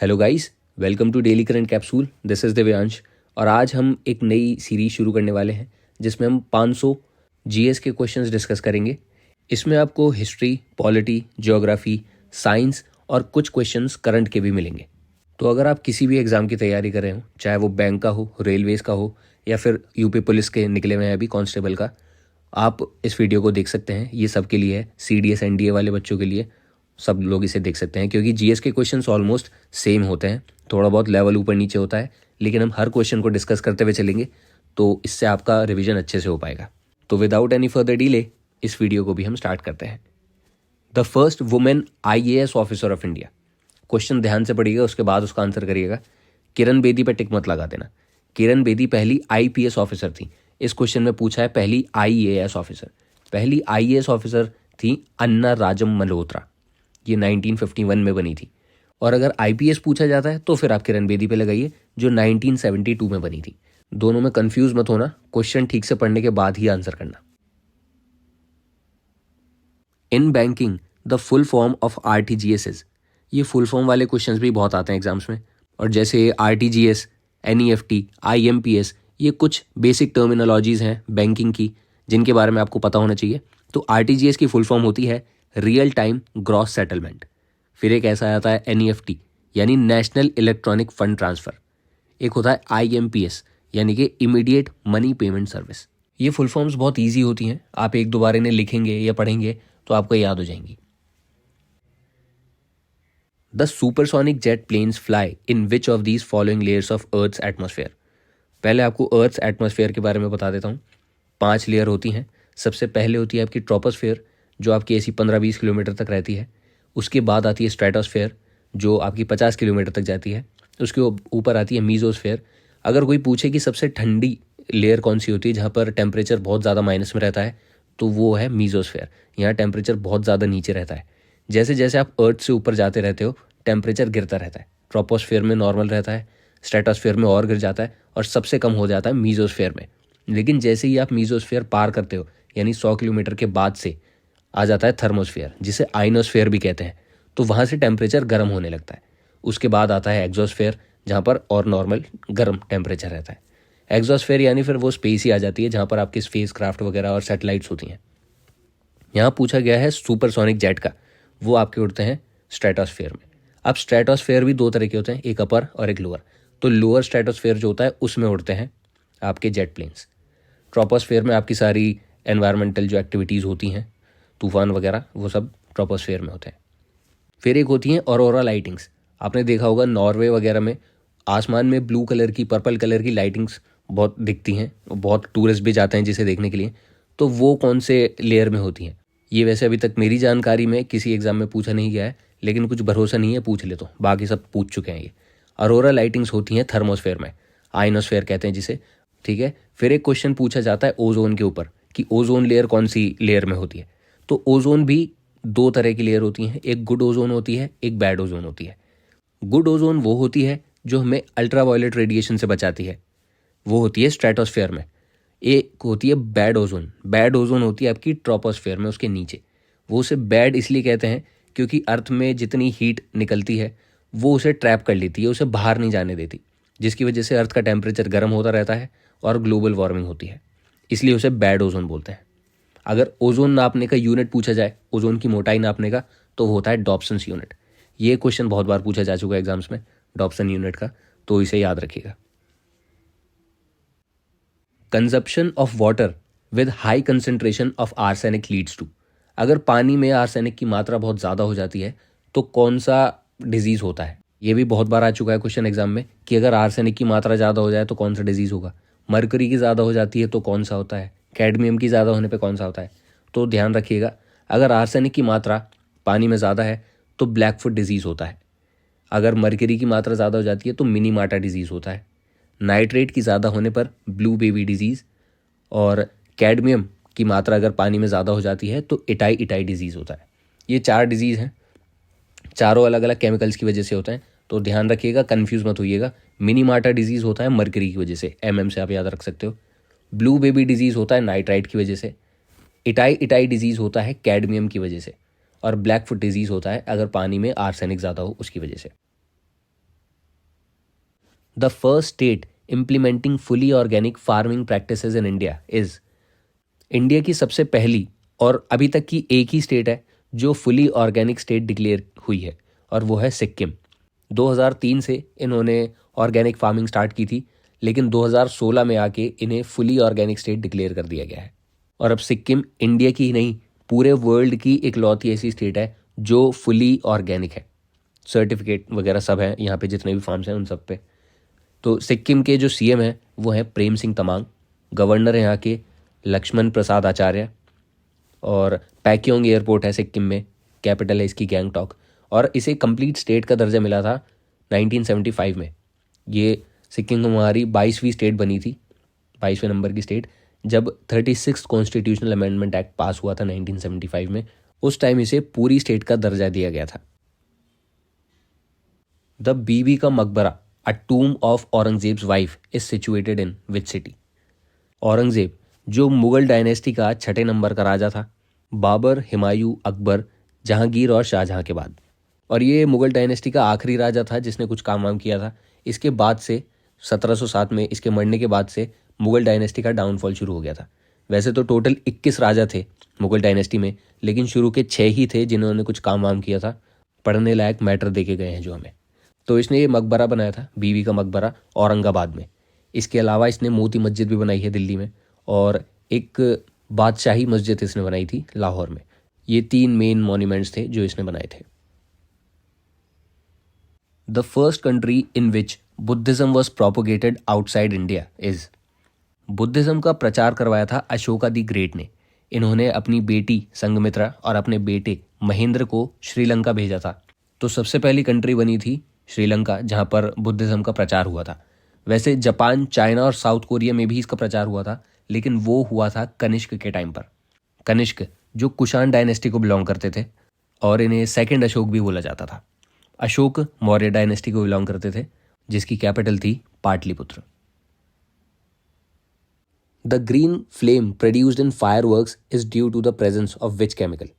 Hello guys, welcome to daily current capsule. This is Divyansh और आज हम एक नई सीरीज शुरू करने वाले हैं जिसमें हम 500 जीएस के क्वेश्चंस डिस्कस करेंगे। इसमें आपको हिस्ट्री, पॉलिटी, ज्योग्राफी, साइंस और कुछ क्वेश्चंस करंट के भी मिलेंगे। तो अगर आप किसी भी एग्ज़ाम की तैयारी कर रहे हो, चाहे वो बैंक का हो, रेलवेज़ का हो या फिर यूपी पुलिस के निकले हुए हैं अभी कांस्टेबल का, आप इस वीडियो को देख सकते हैं। ये सब के लिए है, सीडीएस एनडीए वाले बच्चों के लिए सब लोग इसे देख सकते हैं क्योंकि जीएस के क्वेश्चंस ऑलमोस्ट सेम होते हैं। थोड़ा बहुत लेवल ऊपर नीचे होता है, लेकिन हम हर क्वेश्चन को डिस्कस करते हुए चलेंगे तो इससे आपका रिवीजन अच्छे से हो पाएगा। तो विदाउट एनी फर्दर डिले इस वीडियो को भी हम स्टार्ट करते हैं। The first women IAS officer of India. Question ध्यान से पढ़िएगा, उसके बाद उसका आंसर करिएगा। किरण बेदी पे टिक मत लगा देना। किरण बेदी पहली आईपीएस ऑफिसर थी। इस क्वेश्चन में पूछा है पहली आईएएस ऑफिसर। पहली आईएएस ऑफिसर थी अन्ना राजम मल्होत्रा। ये 1951 में बनी थी। और अगर आईपीएस पूछा जाता है तो फिर आप किरण बेदी पे लगाइए जो 1972 में बनी थी। दोनों में कंफ्यूज मत होना, क्वेश्चन ठीक से पढ़ने के बाद ही आंसर करना। In banking the full form of RTGS is. ये फुल फॉर्म वाले क्वेश्चंस भी बहुत आते हैं एग्जाम्स में। और जैसे आरटीजीएस, एनईएफटी, आईएमपीएस, ये कुछ बेसिक टर्मिनोलॉजीज हैं बैंकिंग की जिनके बारे में आपको पता होना चाहिए। तो आरटीजीएस की फुल फॉर्म होती है रियल टाइम ग्रॉस सेटलमेंट। फिर एक ऐसा आता है एनईएफटी यानी नेशनल इलेक्ट्रॉनिक फंड ट्रांसफ़र। एक होता है आईएमपीएस यानी कि इमीडिएट मनी पेमेंट सर्विस। ये फुल फॉर्म्स बहुत ईजी होती हैं, आप एक दो बार इन्हें लिखेंगे या पढ़ेंगे तो आपको याद हो जाएंगी। The supersonic jet planes fly in which of these following layers of earth's atmosphere. पहले आपको अर्थ्स एटमॉस्फेयर के बारे में बता देता हूँ। 5 लेयर होती हैं। सबसे पहले होती है आपकी ट्रोपोस्फेयर जो आपकी ऐसी 15-20 किलोमीटर तक रहती है। उसके बाद आती है स्ट्रेटोस्फेयर जो आपकी 50 किलोमीटर तक जाती है। उसके ऊपर आती है मीजोस्फेयर। अगर कोई पूछे कि सबसे ठंडी लेयर कौन सी होती है जहाँ पर टेम्परेचर बहुत ज़्यादा माइनस में रहता है, तो वो है मीजोस्फेयर। यहाँ टेम्परेचर बहुत ज़्यादा नीचे रहता है। जैसे जैसे आप अर्थ से ऊपर जाते रहते हो टेम्परेचर गिरता रहता है। ट्रोपोस्फेयर में नॉर्मल रहता है, स्ट्रेटोस्फेयर में और गिर जाता है और सबसे कम हो जाता है मीजोस्फेयर में। लेकिन जैसे ही आप मीजोस्फेयर पार करते हो यानी 100 किलोमीटर के बाद से आ जाता है थर्मोस्फेयर जिसे आइनोस्फेयर भी कहते हैं। तो वहाँ से टेम्परेचर गर्म होने लगता है। उसके बाद आता है एक्सोस्फेयर जहाँ पर और नॉर्मल गर्म टेम्परेचर रहता है। एक्सोस्फेयर यानी फिर वो स्पेस ही आ जाती है जहाँ पर आपकी स्पेस क्राफ्ट वगैरह और सैटेलाइट्स होती हैं। यहाँ पूछा गया है सुपरसोनिक जेट का, वो आपके उड़ते हैं स्ट्रेटोस्फेयर में। अब स्ट्रेटोस्फेयर भी दो तरह के होते हैं, एक अपर और एक लोअर। तो लोअर स्ट्रेटोस्फेयर जो होता है उसमें उड़ते हैं आपके जेट प्लेन्स। ट्रोपोस्फेयर में आपकी सारी एनवायरमेंटल जो एक्टिविटीज़ होती हैं, तूफान वगैरह, वो सब ट्रोपोस्फेयर में होते हैं। फिर एक होती हैं ऑरोरा लाइटिंग्स। आपने देखा होगा नॉर्वे वगैरह में आसमान में ब्लू कलर की, पर्पल कलर की लाइटिंग्स बहुत दिखती हैं। बहुत टूरिस्ट भी जाते हैं जिसे देखने के लिए। तो वो कौन से लेयर में होती हैं? ये वैसे अभी तक मेरी जानकारी में किसी एग्जाम में पूछा नहीं गया है, लेकिन कुछ भरोसा नहीं है, पूछ ले तो। बाकी सब पूछ चुके हैं। ये ऑरोरा लाइटिंग्स होती हैं थर्मोस्फेयर में, आइनोस्फेयर कहते हैं जिसे। ठीक है। फिर एक क्वेश्चन पूछा जाता है ओजोन के ऊपर कि ओजोन लेयर कौन सी लेयर में होती है। तो ओजोन भी दो तरह की लेयर होती हैं, एक गुड ओजोन होती है, एक बैड ओजोन होती है। गुड ओजोन वो होती है जो हमें अल्ट्रावायलेट रेडिएशन से बचाती है, वो होती है स्ट्रेटोस्फेयर में। एक होती है बैड ओजोन। बैड ओजोन होती है आपकी ट्रोपोस्फेयर में, उसके नीचे। वो उसे बैड इसलिए कहते हैं क्योंकि अर्थ में जितनी हीट निकलती है वो उसे ट्रैप कर लेती है, उसे बाहर नहीं जाने देती, जिसकी वजह से अर्थ का टेम्परेचर गर्म होता रहता है और ग्लोबल वार्मिंग होती है। इसलिए उसे बैड ओजोन बोलते हैं। अगर ओजोन नापने का यूनिट पूछा जाए, ओजोन की मोटाई नापने का, तो वो होता है डॉप्सन्स यूनिट। ये क्वेश्चन बहुत बार पूछा जा चुका है एग्जाम्स में, डॉप्सन यूनिट का, तो इसे याद रखिएगा। Consumption of water with high concentration of arsenic leads to. अगर पानी में आर्सेनिक की मात्रा बहुत ज़्यादा हो जाती है तो कौन सा डिजीज़ होता है? ये भी बहुत बार आ चुका है क्वेश्चन एग्जाम में कि अगर आर्सेनिक की मात्रा ज़्यादा हो जाए तो कौन सा डिजीज़ होगा। मरकरी की ज़्यादा हो जाती है तो कौन सा होता है, कैडमियम की ज़्यादा होने पे कौन सा होता है। तो ध्यान रखिएगा, अगर आर्सेनिक की मात्रा पानी में ज़्यादा है तो ब्लैक फुट डिजीज़ होता है। अगर मरकरी की मात्रा ज़्यादा हो जाती है तो मिनीमाटा डिजीज़ होता है। नाइट्रेट की ज़्यादा होने पर ब्लू बेबी डिजीज़, और कैडमियम की मात्रा अगर पानी में ज़्यादा हो जाती है तो इटाई इटाई डिजीज़ होता है। ये 4 डिजीज़ हैं, चारों अलग अलग केमिकल्स की वजह से होते हैं। तो ध्यान रखिएगा, कंफ्यूज मत होइएगा। मिनीमाटा डिजीज़ होता है मरकरी की वजह से, से आप याद रख सकते हो। ब्लू बेबी डिजीज़ होता है नाइट्राइट की वजह से। इटाई इटाई डिजीज़ होता है कैडमियम की वजह से। और ब्लैक फुट डिजीज़ होता है अगर पानी में आर्सेनिक ज़्यादा हो उसकी वजह से। The first state implementing fully organic farming practices in India is. India की सबसे पहली और अभी तक की एक ही स्टेट है जो फुली ऑर्गेनिक स्टेट डिक्लेयर हुई है, और वो है सिक्किम। 2003 से इन्होंने ऑर्गेनिक फार्मिंग स्टार्ट की थी, लेकिन 2016 में आके इन्हें फुली ऑर्गेनिक स्टेट डिक्लेयर कर दिया गया है। और अब सिक्किम इंडिया की ही नहीं, पूरे वर्ल्ड की इकलौती ऐसी स्टेट है जो फुली ऑर्गेनिक है। सर्टिफिकेट वगैरह सब हैं यहाँ पे, जितने भी फार्म्स हैं उन सब पे। तो सिक्किम के जो सीएम हैं वो हैं प्रेम सिंह तमांग, गवर्नर हैं यहाँ के लक्ष्मण प्रसाद आचार्य, और पैक्योंग एयरपोर्ट है सिक्किम में, कैपिटल है इसकी गैंगटॉक, और इसे कंप्लीट स्टेट का दर्जा मिला था 1975 में। ये सिक्किम हमारी 22वीं स्टेट बनी थी, 22वें नंबर की स्टेट, जब 36 कॉन्स्टिट्यूशनल अमेंडमेंट एक्ट पास हुआ था 1975 में। उस टाइम इसे पूरी स्टेट का दर्जा दिया गया था। The Bibi ka Maqbara, a tomb of Aurangzeb's wife, is situated in which city. Aurangzeb जो मुगल डायनेस्टी का 6 नंबर का राजा था, बाबर, हुमायूं, अकबर, जहांगीर और शाहजहां के बाद, और ये मुगल डायनेस्टी का आखिरी राजा था जिसने कुछ काम वाम किया था। इसके बाद से 1707 में इसके मरने के बाद से मुगल डायनेस्टी का डाउनफॉल शुरू हो गया था। वैसे तो टोटल 21 राजा थे मुगल डायनेस्टी में, लेकिन शुरू के 6 ही थे जिन्होंने कुछ काम वाम किया था। पढ़ने लायक मैटर देके गए हैं जो हमें। तो इसने ये मकबरा बनाया था, बीवी का मकबरा, औरंगाबाद में। इसके अलावा इसने मोती मस्जिद भी बनाई है दिल्ली में, और एक बादशाही मस्जिद इसने बनाई थी लाहौर में। ये 3 मेन मॉन्यूमेंट्स थे जो इसने बनाए थे। The first country in which Buddhism was propagated outside India is. Buddhism का प्रचार करवाया था अशोका द ग्रेट ने। इन्होंने अपनी बेटी संघमित्रा और अपने बेटे महेंद्र को श्रीलंका भेजा था। तो सबसे पहली कंट्री बनी थी श्रीलंका, जहाँ पर बुद्धिज्म का प्रचार हुआ था। वैसे जापान, चाइना और साउथ कोरिया में भी इसका प्रचार हुआ था, लेकिन वो हुआ था कनिष्क के टाइम पर। कनिष्क जो कुषाण डायनेस्टी को बिलोंग करते थे, और इन्हें सेकंड अशोक भी बोला जाता था। अशोक मौर्य डायनेस्टी को बिलोंग करते थे, जिसकी कैपिटल थी Pataliputra. The green flame produced in fireworks is due to the presence of which chemical.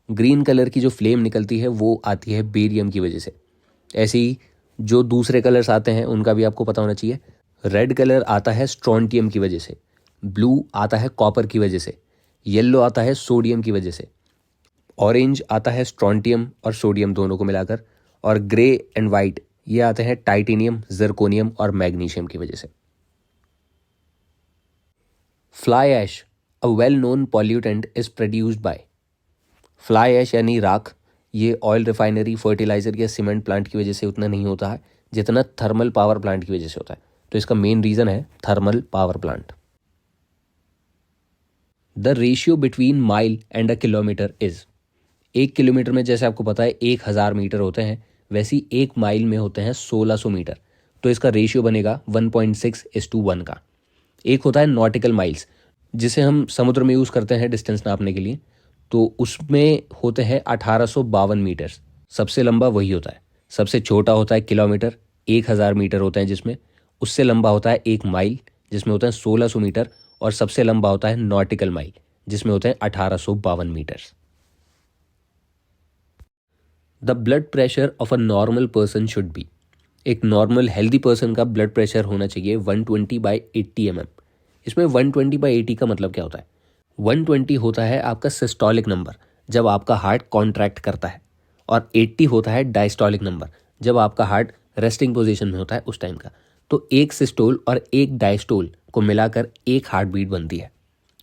Green colour की जो फ्लेम निकलती है वो आती है बेरियम की वजह से। ऐसे ही जो दूसरे कलर्स आते हैं उनका भी आपको पता होना चाहिए। रेड कलर आता है स्ट्रोंटियम की वजह से, ब्लू आता है कॉपर की वजह से, येलो आता है सोडियम की वजह से, ऑरेंज आता है स्ट्रोंटियम और सोडियम दोनों को मिलाकर, और ग्रे एंड वाइट ये आते हैं टाइटेनियम, जर्कोनियम और मैग्नीशियम की वजह से। Fly ash, a well known pollutant, is produced by. Fly ash यानी राख, ये ऑयल रिफाइनरी, फर्टिलाइजर या सीमेंट प्लांट की वजह से उतना नहीं होता है जितना थर्मल पावर प्लांट की वजह से होता है। तो इसका मेन रीजन है thermal power plant. The ratio between mile and a kilometre is. 1 kilometre में जैसे आपको पता है 1000 मीटर होते हैं, वैसी 1 माइल में होते हैं 1600 मीटर। तो इसका रेशियो बनेगा 1.6:1 का। एक होता है नॉटिकल माइल्स, जिसे हम समुद्र में यूज़ करते हैं डिस्टेंस नापने के लिए, तो उसमें होते हैं 1852 मीटर्स। सबसे लंबा वही होता है। सबसे छोटा होता है किलोमीटर, 1000 मीटर होते हैं जिसमें। उससे लंबा होता है 1 माइल, जिसमें होता है 1600 मीटर, और सबसे लंबा होता है नॉटिकल माइल, जिसमें होते हैं 1852 metres. The blood pressure of a normal person should be. एक नॉर्मल हेल्दी पर्सन का ब्लड प्रेशर होना चाहिए 120/80 mm। इसमें 120/80 का मतलब क्या होता है? 120 होता है आपका सिस्टोलिक नंबर, जब आपका हार्ट कॉन्ट्रैक्ट करता है, और 80 होता है डायस्टोलिक नंबर, जब आपका हार्ट रेस्टिंग पोजीशन में होता है उस टाइम का। तो एक सिस्टोल और एक डायस्टोल को मिलाकर एक हार्ट बीट बनती है।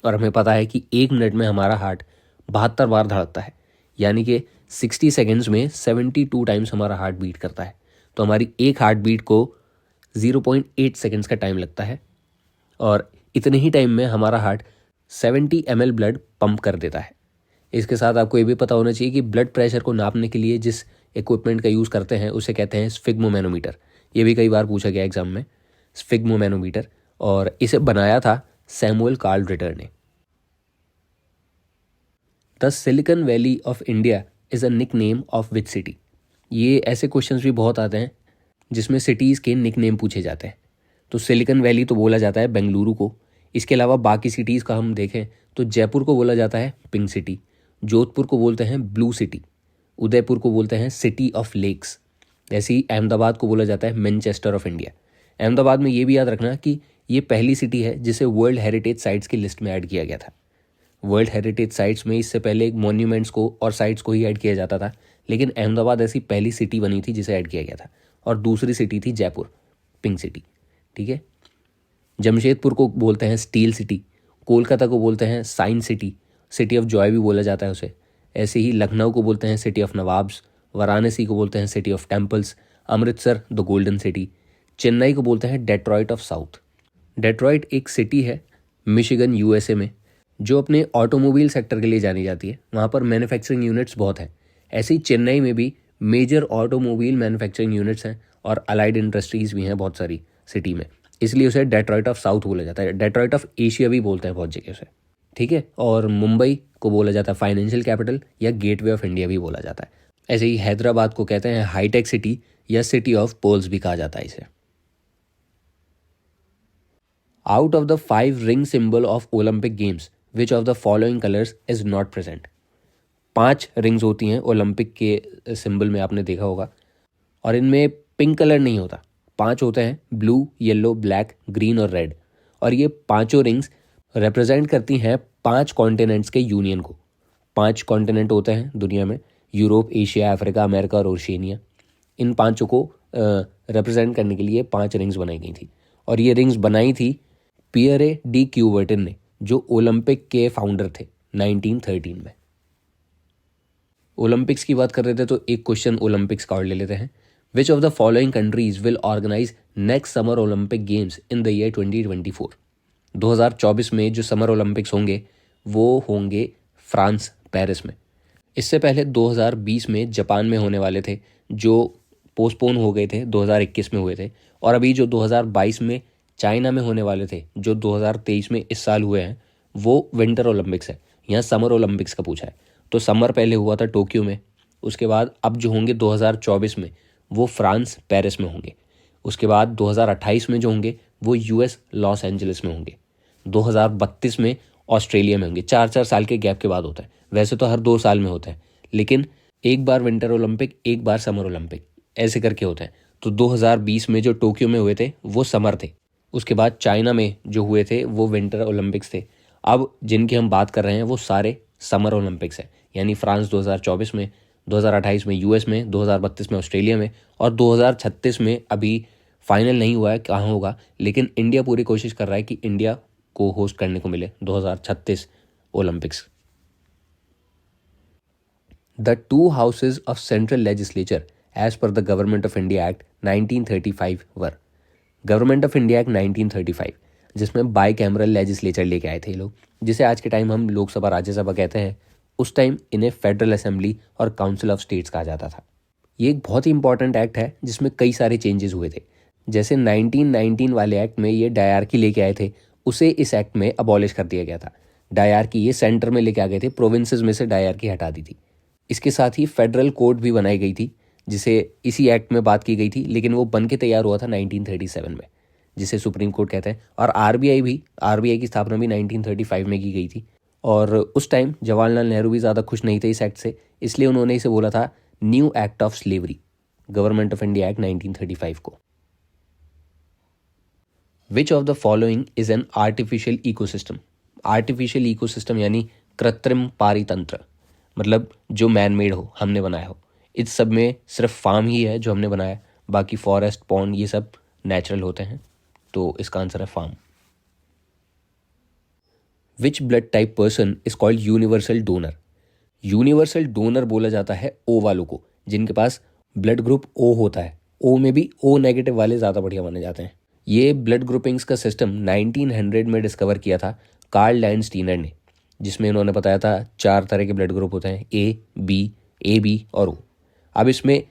और हमें पता है कि 1 मिनट में हमारा हार्ट 72 बार धड़कता है, यानी कि 60 सेकेंड्स में 72 टाइम्स हमारा हार्ट बीट करता है। तो हमारी एक हार्ट बीट को 0.8 सेकेंड्स का टाइम लगता है, और इतने ही टाइम में हमारा हार्ट 70 ml ब्लड पंप कर देता है। इसके साथ आपको ये भी पता होना चाहिए कि ब्लड प्रेशर को नापने के लिए जिस इक्विपमेंट का यूज़ करते हैं उसे कहते हैं स्फिग्मोमैनोमीटर। ये भी कई बार पूछा गया एग्जाम में, स्फिग्मोमैनोमीटर, और इसे बनाया था सैमुअल कार्ल रिटर ने। The silicon valley of India is a nickname of which city. ये ऐसे क्वेश्चंस भी बहुत आते हैं जिसमें सिटीज़ के निक नेम पूछे जाते हैं। तो सिलिकॉन वैली तो बोला जाता है बेंगलुरु को। इसके अलावा बाकी सिटीज़ का हम देखें तो जयपुर को बोला जाता है पिंक सिटी, जोधपुर को बोलते हैं ब्लू सिटी, उदयपुर को बोलते हैं सिटी ऑफ लेक्स, ऐसे ही अहमदाबाद को बोला जाता है मैनचेस्टर ऑफ इंडिया। अहमदाबाद में ये भी याद रखना कि ये पहली सिटी है जिसे वर्ल्ड हेरिटेज साइट्स की लिस्ट में ऐड किया गया था। वर्ल्ड हेरिटेज साइट्स में इससे पहले मॉन्यूमेंट्स को और साइट्स को ही ऐड किया जाता था, लेकिन अहमदाबाद ऐसी पहली सिटी बनी थी जिसे ऐड किया गया था। और दूसरी सिटी थी जयपुर, पिंक सिटी। ठीक है। जमशेदपुर को बोलते हैं स्टील सिटी, कोलकाता को बोलते हैं science city, city of Joy भी बोला जाता है उसे। ऐसे ही लखनऊ को बोलते हैं सिटी ऑफ नवाब्स, वाराणसी को बोलते हैं city of temples, Amritsar the golden city, Chennai को बोलते हैं डेट्रॉइट ऑफ साउथ। डेट्रॉइट एक सिटी है मिशिगन यूएसए में, जो अपने ऑटोमोबाइल सेक्टर के लिए जानी जाती है। वहाँ पर मैन्युफैक्चरिंग यूनिट्स बहुत हैं। ऐसे ही चेन्नई में भी मेजर ऑटोमोबाइल मैन्युफैक्चरिंग यूनिट्स हैं और अलाइड इंडस्ट्रीज़ भी हैं बहुत सारी सिटी में, इसलिए उसे डेट्रॉइट ऑफ साउथ बोला जाता है। डेट्रॉइट ऑफ एशिया भी बोलते हैं बहुत जगह उसे। ठीक है। और मुंबई को बोला जाता है फाइनेंशियल कैपिटल या गेटवे ऑफ इंडिया भी बोला जाता है। ऐसे ही हैदराबाद को कहते हैं हाईटेक सिटी या सिटी ऑफ पोल्स भी कहा जाता है इसे। Out of the 5 ring symbol of Olympic games which of the following colours is not present. 5 rings होती हैं ओलंपिक के सिंबल में, आपने देखा होगा, और इनमें पिंक कलर नहीं होता। 5 होते हैं, ब्लू, येलो, ब्लैक, ग्रीन और रेड। और ये पांचों रिंग्स रिप्रेजेंट करती हैं 5 कॉन्टिनेंट्स के यूनियन को। 5 कॉन्टिनेंट होते हैं दुनिया में, यूरोप, एशिया, अफ्रीका, अमेरिका और ओशिनिया। इन पांचों को रिप्रेजेंट करने के लिए 5 रिंग्स बनाई गई थी। और ये रिंग्स बनाई थी पियरे डी क्यूबर्टन ने, जो ओलंपिक के फाउंडर थे 1913 में। ओलंपिक्स की बात कर रहे थे तो एक क्वेश्चन ओलंपिक्स का और ले लेते हैं। Which of the following countries will organise next summer Olympic games in the year 2024। 2024 में जो समर ओलंपिक्स होंगे वो होंगे फ्रांस, पेरिस में। इससे पहले 2020 में जापान में होने वाले थे, जो पोस्टपोन हो गए थे, 2021 में हुए थे। और अभी जो 2022 में चाइना में होने वाले थे, जो 2023 में इस साल हुए हैं, वो विंटर ओलंपिक्स है। यहाँ समर ओलंपिक्स का पूछा है। तो समर पहले हुआ था टोक्यो में, उसके बाद अब जो होंगे 2024 में वो फ्रांस, पेरिस में होंगे। उसके बाद 2028 में जो होंगे वो यूएस, लॉस एंजलिस में होंगे। 2032 में ऑस्ट्रेलिया में होंगे। 4-4 साल के गैप के बाद होता है। वैसे तो हर 2 साल में होता है, लेकिन एक बार विंटर ओलंपिक, एक बार समर ओलंपिक, ऐसे करके होता है। तो 2020 में जो टोक्यो में हुए थे वो समर थे। उसके बाद चाइना में जो हुए थे वो विंटर ओलंपिक्स थे। अब जिनकी हम बात कर रहे हैं वो सारे समर ओलंपिक्स हैं, यानी फ्रांस 2024 में, 2028 में यूएस में, 2032 में ऑस्ट्रेलिया में, और 2036 में अभी फाइनल नहीं हुआ है कहाँ होगा, लेकिन इंडिया पूरी कोशिश कर रहा है कि इंडिया को होस्ट करने को मिले 2036 Olympics. The 2 houses of central legislature as per the government of India act 1935 were. Government of India act 1935, जिसमें बाई कैमरल लेजिस्लेचर लेके आए थे लोग, जिसे आज के टाइम हम लोकसभा, राज्यसभा कहते हैं। उस टाइम इन्हें फेडरल असेंबली और काउंसिल ऑफ स्टेट्स कहा जाता था। ये एक बहुत ही इंपॉर्टेंट एक्ट है जिसमें कई सारे चेंजेस हुए थे। जैसे 1919 वाले एक्ट में ये डायरकी लेके आए थे, उसे इस एक्ट में अबॉलिश कर दिया गया था। डायरकी ये सेंटर में लेके आ गए थे, प्रोविंसेस में से डायरकी हटा दी थी। इसके साथ ही फेडरल कोड भी बनाई गई थी, जिसे इसी एक्ट में बात की गई थी, लेकिन वो बन के तैयार हुआ था 1937 में, जिसे सुप्रीम कोर्ट कहते हैं। और आरबीआई की स्थापना भी 1935 में की गई थी। और उस टाइम जवाहरलाल नेहरू भी ज़्यादा खुश नहीं थे इस एक्ट से, इसलिए उन्होंने इसे बोला था new act of slavery, government of India act 1935 को। विच of the following is an artificial ecosystem. Artificial ecosystem यानी कृत्रिम पारितंत्र, मतलब जो मैन मेड हो, हमने बनाया हो। इस सब में सिर्फ फार्म ही है जो हमने बनाया, बाकी फॉरेस्ट, पॉन्ड, ये सब नेचुरल होते हैं। तो इसका आंसर है form. Which blood type person is called universal donor. Universal donor बोला जाता है ओ वालों को, जिनके पास ब्लड ग्रुप ओ होता है। ओ में भी ओ नेगेटिव वाले ज़्यादा बढ़िया माने जाते हैं। ये ब्लड ग्रुपिंग्स का सिस्टम 1900 में डिस्कवर किया था कार्ल लैंडस्टीनर ने, जिसमें उन्होंने बताया था 4 तरह के ब्लड ग्रुप होते हैं, ए बी और ओ। अब इसमें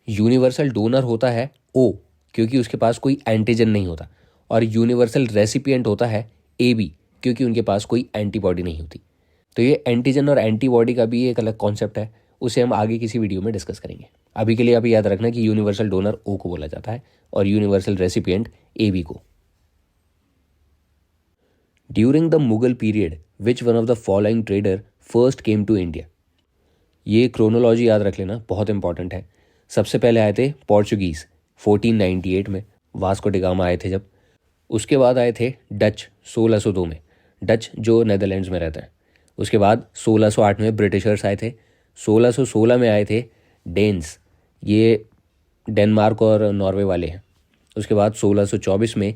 यूनिवर्सल डोनर होता है ओ, क्योंकि उसके पास कोई एंटीजन नहीं होता, और यूनिवर्सल रेसिपिएंट होता है ए बी, क्योंकि उनके पास कोई एंटीबॉडी नहीं होती। तो ये एंटीजन और एंटीबॉडी का भी एक अलग कॉन्सेप्ट है, उसे हम आगे किसी वीडियो में डिस्कस करेंगे। अभी के लिए आप याद रखना कि यूनिवर्सल डोनर ओ को बोला जाता है और यूनिवर्सल रेसिपिएंट ए बी को। During the Mughal period which one of the following trader first came to India. ये क्रोनोलॉजी याद रख लेना, बहुत इंपॉर्टेंट है। सबसे पहले आए थे पोर्चुगीज़ 1498 में, वास्को डी गामा आए थे जब। उसके बाद आए थे डच 1602 में, डच जो नेदरलैंड्स में रहते हैं। उसके बाद 1608 में ब्रिटिशर्स आए थे। 1616 में आए थे डेन्स, ये डेनमार्क और नॉर्वे वाले हैं। उसके बाद 1624 में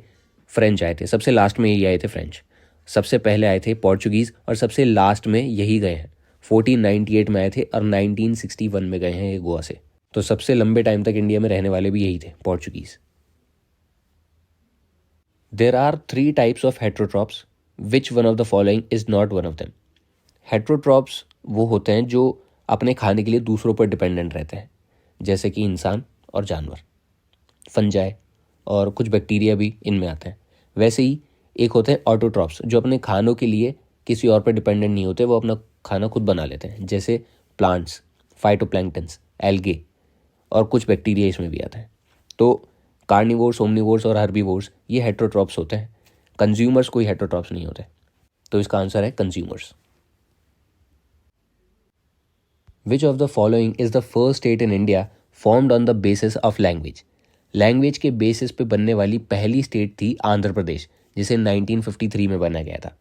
फ्रेंच आए थे, सबसे लास्ट में यही आए थे फ्रेंच। सबसे पहले आए थे पोर्चुगीज़ और सबसे लास्ट में यही गए हैं। 1498 में आए थे और 1961 में गए हैं ये गोवा से। तो सबसे लंबे टाइम तक इंडिया में रहने वाले भी यही थे, Portuguese. There are 3 types of heterotrophs, which one of the following is not one of them. Heterotrophs वो होते हैं जो अपने खाने के लिए दूसरों पर डिपेंडेंट रहते हैं, जैसे कि इंसान और जानवर, फंजाई और कुछ बैक्टीरिया भी इनमें आते हैं। वैसे ही एक होते हैं ऑटोट्रॉप्स, जो अपने खानों के लिए किसी और पर डिपेंडेंट नहीं होते, वो अपना खाना खुद बना लेते हैं, जैसे प्लांट्स, फाइटोप्लैंक्टन्स, एल्गे और कुछ बैक्टीरिया इसमें भी आते हैं। तो कार्निवोर्स, ओमनिवोर्स और हर्बीवोर्स ये हेट्रोट्रॉप्स होते हैं। कंज्यूमर्स कोई हेट्रोट्रॉप्स नहीं होते। तो इसका आंसर है consumers. Which of the following is the first state in India formed on the basis of language. Language के बेसिस पे बनने वाली पहली स्टेट थी आंध्र प्रदेश, जिसे 1953 में बनाया गया था।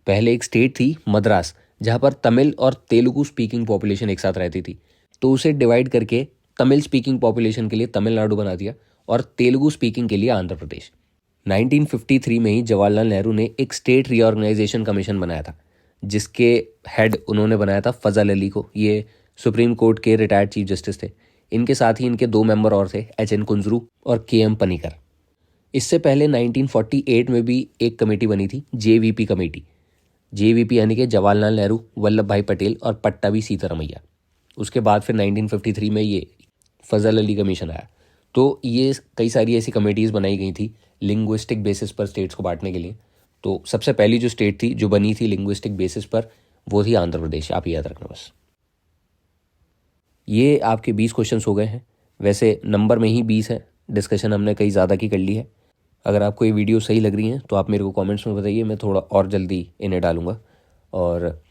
पहले एक स्टेट थी मद्रास, जहाँ पर तमिल और तेलुगु स्पीकिंग पॉपुलेशन एक साथ रहती थी, तो उसे डिवाइड करके तमिल स्पीकिंग पॉपुलेशन के लिए तमिलनाडु बना दिया और तेलुगु स्पीकिंग के लिए आंध्र प्रदेश। 1953 में ही जवाहरलाल नेहरू ने एक स्टेट रीऑर्गेनाइजेशन कमीशन बनाया था, जिसके हेड उन्होंने बनाया था फजल अली को। ये सुप्रीम कोर्ट के रिटायर्ड चीफ जस्टिस थे। इनके साथ ही इनके 2 मेंबर और थे, एच.एन. कुंजरू और के.एम. पनीकर। इससे पहले 1948 में भी एक कमेटी बनी थी, जेवीपी कमेटी। जेवीपी यानी कि जवाहरलाल नेहरू, वल्लभ भाई पटेल और पट्टाभी सीतारमैया। उसके बाद फिर 1953 में ये फजल अली कमीशन आया। तो ये कई सारी ऐसी कमेटीज़ बनाई गई थी लिंग्विस्टिक बेसिस पर स्टेट्स को बांटने के लिए। तो सबसे पहली जो स्टेट थी जो बनी थी लिंग्विस्टिक बेसिस पर, वो थी आंध्र प्रदेश। आप याद रखना बस। ये आपके 20 क्वेश्चंस हो गए हैं। वैसे नंबर में ही 20 है, डिस्कशन हमने कई ज़्यादा की कर ली है। अगर आपको ये वीडियो सही लग रही है तो आप मेरे को कमेंट्स में बताइए, मैं थोड़ा और जल्दी इन्हें डालूंगा। और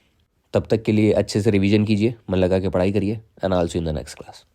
तब तक के लिए अच्छे से रिवीजन कीजिए, मन लगा के पढ़ाई करिए। And I will see you in the next class.